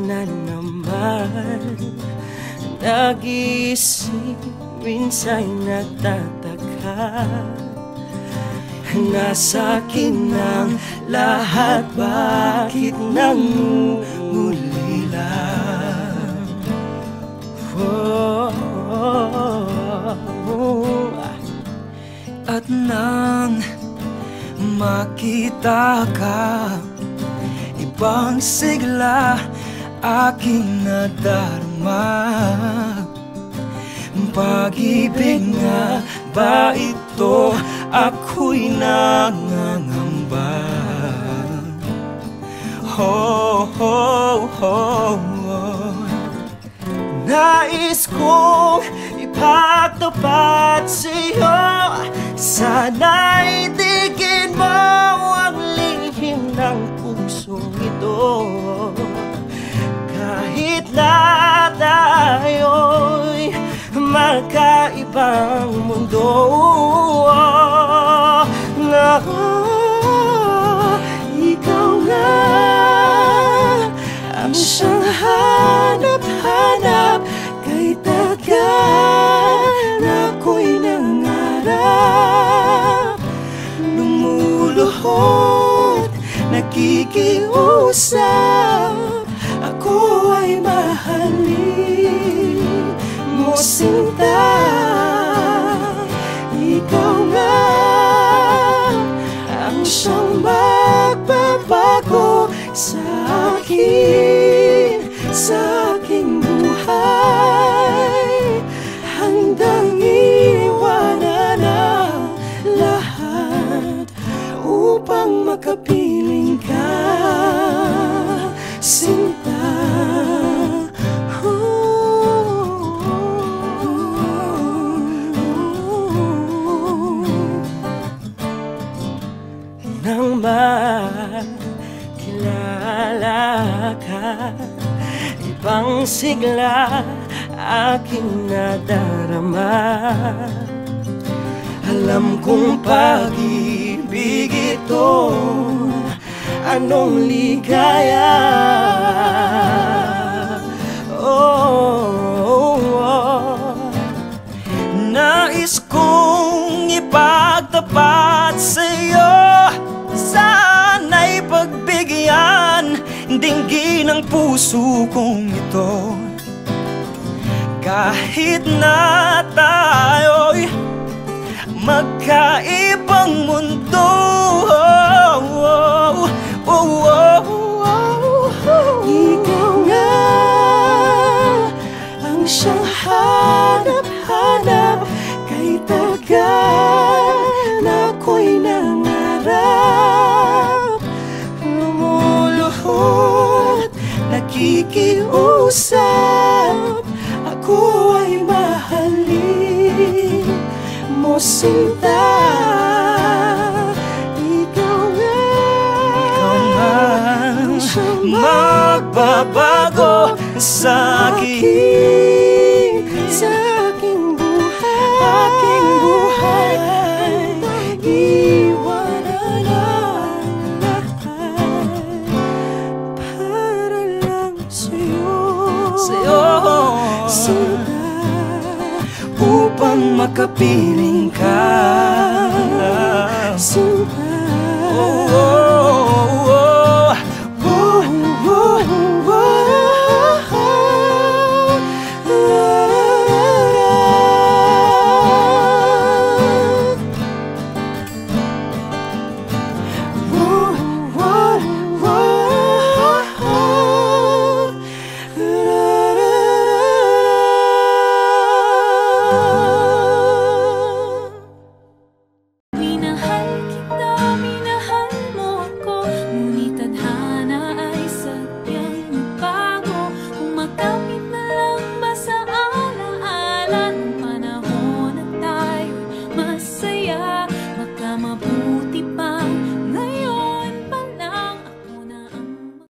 na naman. Nag-iisip, minsan nagtataka. Nasa akin ang lahat, bakit nangungulila? At nang makita ka, ibang sigla aking nadarama. Pag-ibig nga ba ito? Ako'y nangangamba. Nais kong ipagtapat sa'yo, sana'y tigin mo ang lihim ng pusong ito. Kahit na tayo'y magkaibang mundo, ikaw nga ang siyang hanap-hanap. Kay tagal ako'y nangarap, lumuluhod, nakikiusap. Ako ay mahalin mo, sinta. Ikaw nga ang siyang magbabago sa aking buhay. Handang iwanan ang lahat upang makapiling ka, sinta. Nang makilala ka, ibang sigla aking nadarama. Alam kong pag-ibig ito, anong ligaya. Nais kong ipagtapat sa'yo, sana'y pagbigyan, dinggin ang puso kong ito. Kahit na tayo'y magkaibang mundo, ikaw nga ang siyang hanap-hanap. Kay tagal ako'y nangarap, lumuluhod, nakikiusap. Ako ay mahalin mo, sinta. Ikaw nga ang magbabago sa aking buhay. Iwanan ang lahat para lang sa'yo, sa'yo, sinta. upang makapiling ka,